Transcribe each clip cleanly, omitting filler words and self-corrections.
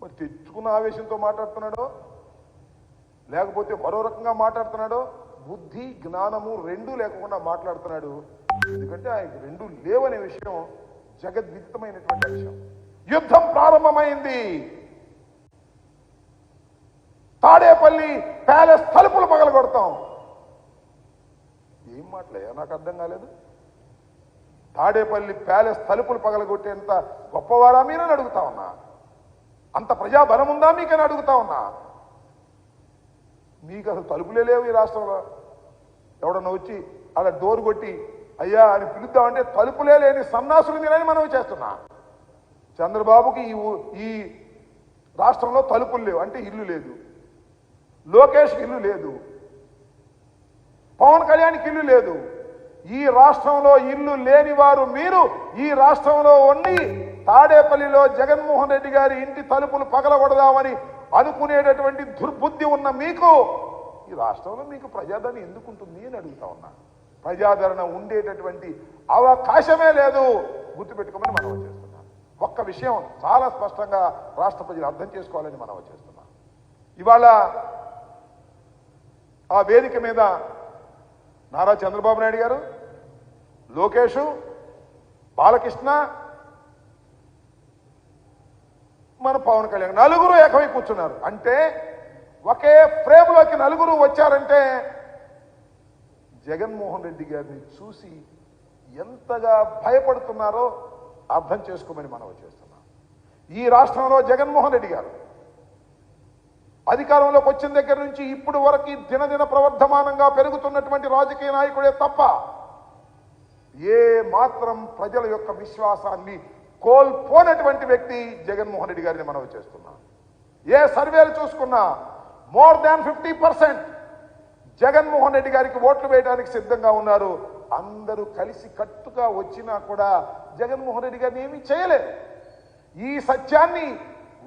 మరి తెచ్చుకున్న ఆవేశంతో మాట్లాడుతున్నాడో లేకపోతే మరో రకంగా మాట్లాడుతున్నాడో బుద్ధి జ్ఞానము రెండూ లేకుండా మాట్లాడుతున్నాడు. ఎందుకంటే ఆయనకు రెండూ లేవనే విషయం జగద్విదితమైనటువంటి విషయం. యుద్ధం ప్రారంభమైంది. తాడేపల్లి ప్యాలెస్ తలుపులు పగలగొడతాం. ఏం మాటలయ్యా, నాకు అర్థం కాలేదు. తాడేపల్లి ప్యాలెస్ తలుపులు పగలగొట్టేంత గొప్పవారా మీరని అడుగుతా ఉన్నా. అంత ప్రజాబలం ఉందా మీకని అడుగుతా ఉన్నా. మీకు అసలు తలుపులే లేవు ఈ రాష్ట్రంలో. ఎవడన్నా వచ్చి అలా డోర్ కొట్టి అయ్యా అని పిలుద్దామంటే తలుపులే లేని సన్నాసులు మీరని మనం చేస్తున్నా. చంద్రబాబుకి ఈ రాష్ట్రంలో తలుపులు లేవు అంటే ఇల్లు లేదు, లోకేష్కి ఇల్లు లేదు, పవన్ కళ్యాణ్కి ఇల్లు లేదు. ఈ రాష్ట్రంలో ఇల్లు లేని వారు మీరు. ఈ రాష్ట్రంలో ఉండి తాడేపల్లిలో జగన్మోహన్ రెడ్డి గారి ఇంటి తలుపులు పగలగొడదామని అనుకునేటటువంటి దుర్బుద్ధి ఉన్న మీకు ఈ రాష్ట్రంలో మీకు ప్రజాదరణ ఎందుకుంటుంది అని అడుగుతా ఉన్నా. ప్రజాదరణ ఉండేటటువంటి అవకాశమే లేదు. గుర్తుపెట్టుకోమని మనం చేస్తున్నాం. ఒక్క విషయం చాలా స్పష్టంగా రాష్ట్ర ప్రజలు అర్థం చేసుకోవాలని మనం చేస్తున్నాం. ఇవాళ ఆ వేదిక మీద నారా చంద్రబాబు నాయుడు గారు, లోకేష్, బాలకృష్ణ, మన పవన్ కళ్యాణ్ నలుగురు ఏకమై కూర్చున్నారు. అంటే ఒకే ఫ్రేమ్లోకి నలుగురు వచ్చారంటే జగన్మోహన్ రెడ్డి గారిని చూసి ఎంతగా భయపడుతున్నారో అర్థం చేసుకోమని మనం చేస్తున్నాం. ఈ రాష్ట్రంలో జగన్మోహన్ రెడ్డి గారు అధికారంలోకి వచ్చిన దగ్గర నుంచి ఇప్పుడు వరకు దినదిన ప్రవర్ధమానంగా పెరుగుతున్నటువంటి రాజకీయ నాయకుడే తప్ప ఏ మాత్రం ప్రజల యొక్క విశ్వాసాన్ని కోల్పోనటువంటి వ్యక్తి జగన్మోహన్ రెడ్డి గారిని మనం చేస్తున్నాం. ఏ సర్వేలు చూసుకున్నా మోర్ దాన్ 50% జగన్మోహన్ రెడ్డి గారికి ఓట్లు వేయడానికి సిద్ధంగా ఉన్నారు. అందరూ కలిసి కట్టుగా వచ్చినా కూడా జగన్మోహన్ రెడ్డి గారిని ఏమీ చేయలేదు. ఈ సత్యాన్ని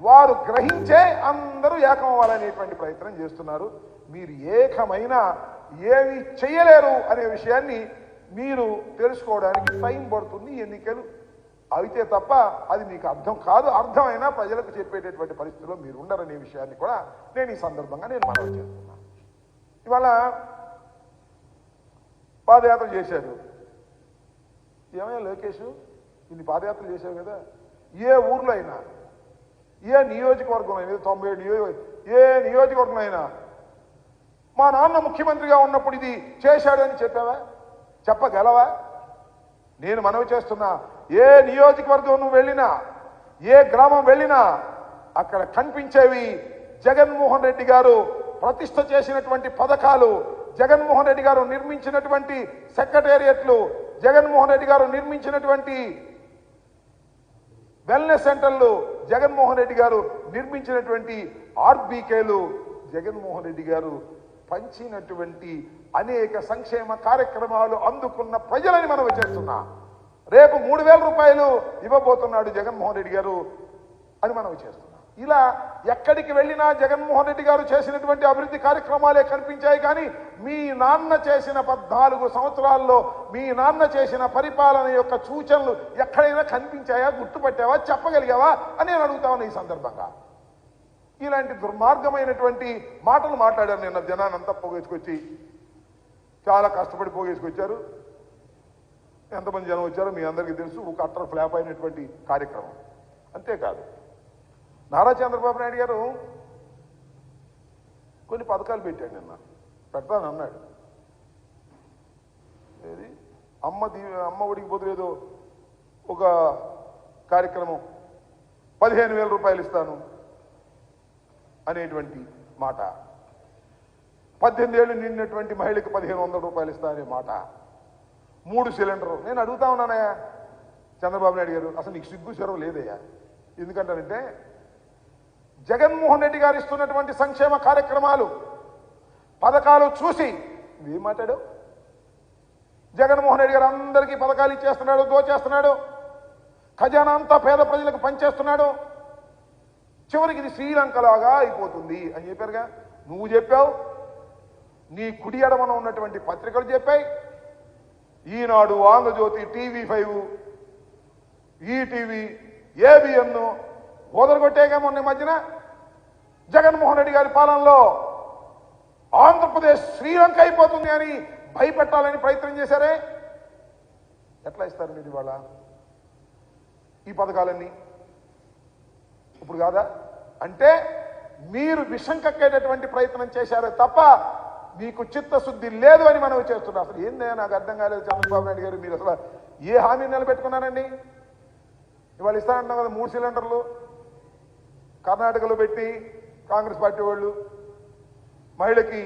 వారు గ్రహించే అందరూ ఏకమవ్వాలనేటువంటి ప్రయత్నం చేస్తున్నారు. మీరు ఏకమైనా ఏమి చేయలేరు అనే విషయాన్ని మీరు తెలుసుకోవడానికి టైం పడుతుంది. ఎన్నికలు అయితే తప్ప అది మీకు అర్థం కాదు. అర్థమైనా ప్రజలకు చెప్పేటటువంటి పరిస్థితిలో మీరు ఉండరనే విషయాన్ని కూడా నేను ఈ సందర్భంగా మనవి చేస్తున్నాను. ఇవాళ పాదయాత్ర చేశారు. ఏమయ్యా లోకేష్, ఇన్ని పాదయాత్రలు చేశావు కదా, ఏ ఊర్లో అయినా ఏ నియోజకవర్గం అయినా 97 ఏ నియోజకవర్గం అయినా మా నాన్న ముఖ్యమంత్రిగా ఉన్నప్పుడు ఇది చేశాడని చెప్పావా? చెప్పగలవా? నేను మనవి చేస్తున్నా, ఏ నియోజకవర్గం నువ్వు వెళ్ళినా ఏ గ్రామం వెళ్ళినా అక్కడ కనిపించేవి జగన్మోహన్ రెడ్డి గారు ప్రతిష్ఠ చేసినటువంటి పథకాలు, జగన్మోహన్ రెడ్డి గారు నిర్మించినటువంటి సెక్రటేరియట్లు, జగన్మోహన్ రెడ్డి గారు నిర్మించినటువంటి వెల్నెస్ సెంటర్లు, జగన్మోహన్ రెడ్డి గారు నిర్మించినటువంటి ఆర్బీకేలు, జగన్మోహన్ రెడ్డి గారు పంచినటువంటి అనేక సంక్షేమ కార్యక్రమాలు అందుకున్న ప్రజలని మనం చేస్తున్నా. రేపు 3,000 రూపాయలు ఇవ్వబోతున్నాడు జగన్మోహన్ రెడ్డి గారు అని మనం చేస్తున్నాం. ఇలా ఎక్కడికి వెళ్ళినా జగన్మోహన్ రెడ్డి గారు చేసినటువంటి అభివృద్ధి కార్యక్రమాలే కనిపించాయి. కానీ మీ నాన్న చేసిన 14 సంవత్సరాల్లో మీ నాన్న చేసిన పరిపాలన యొక్క సూచనలు ఎక్కడైనా కనిపించాయా? గుర్తుపట్టావా? చెప్పగలిగావా అని నేను అడుగుతాను ఈ సందర్భంగా. ఇలాంటి దుర్మార్గమైనటువంటి మాటలు మాట్లాడారు. నిన్న జనానంతా పోగేసుకొచ్చి చాలా కష్టపడి పోగేసుకొచ్చారు. ఎంతమంది జనం వచ్చారో మీ అందరికీ తెలుసు. ఒక అట్టర్ ఫ్లాప్ అయినటువంటి కార్యక్రమం. అంతేకాదు, నారా చంద్రబాబు నాయుడు గారు కొన్ని పథకాలు పెట్టాడు. నిన్న పెడతానన్నాడు. ఏది అమ్మ ఒడికి బదులేదో ఒక కార్యక్రమం 15,000 రూపాయలు ఇస్తాను అనేటువంటి మాట, 18 ఏళ్ళు నిండినటువంటి మహిళకి 1,500 రూపాయలు ఇస్తా అనే మాట, 3 సిలిండరు. నేను అడుగుతా ఉన్నానయ్యా చంద్రబాబు నాయుడు గారు, అసలు నీకు సిగ్గు చెరవ లేదయ్యా. ఎందుకంటానంటే జగన్మోహన్ రెడ్డి గారు ఇస్తున్నటువంటి సంక్షేమ కార్యక్రమాలు పథకాలు చూసి ఏం మాట్లాడావు? జగన్మోహన్ రెడ్డి గారు అందరికీ పథకాలు ఇచ్చేస్తున్నాడు, దోచేస్తున్నాడు, ఖజానా అంతా పేద ప్రజలకు పనిచేస్తున్నాడు, చివరికి ఇది శ్రీలంకలాగా అయిపోతుంది అని చెప్పారుగా. నువ్వు చెప్పావు, నీ కుడి ఎడమన ఉన్నటువంటి పత్రికలు చెప్పాయి. ఈనాడు, ఆంధ్రజ్యోతి, TV5, ఈటీవీ, ABN ఓదరగొట్టేగా మొన్న ఈ మధ్యన జగన్మోహన్ రెడ్డి గారి పాలనలో ఆంధ్రప్రదేశ్ శ్రీలంక అయిపోతుంది అని భయపెట్టాలని ప్రయత్నం చేశారే. ఎట్లా ఇస్తారు మీరు ఇవాళ ఈ పథకాలన్నీ? ఇప్పుడు కాదా? అంటే మీరు విషం కక్కేటటువంటి ప్రయత్నం చేశారే తప్ప మీకు చిత్తశుద్ధి లేదు అని మనం చేస్తున్నాం. అసలు ఏందే నాకు అర్థం కాలేదు చంద్రబాబు నాయుడు గారు. మీరు అసలు ఏ హామీ నిలబెట్టుకున్నారండి? ఇవాళ ఇస్తానంటాం కదా 3 సిలిండర్లు కర్ణాటకలో పెట్టి కాంగ్రెస్ పార్టీ వాళ్ళు, మహిళకి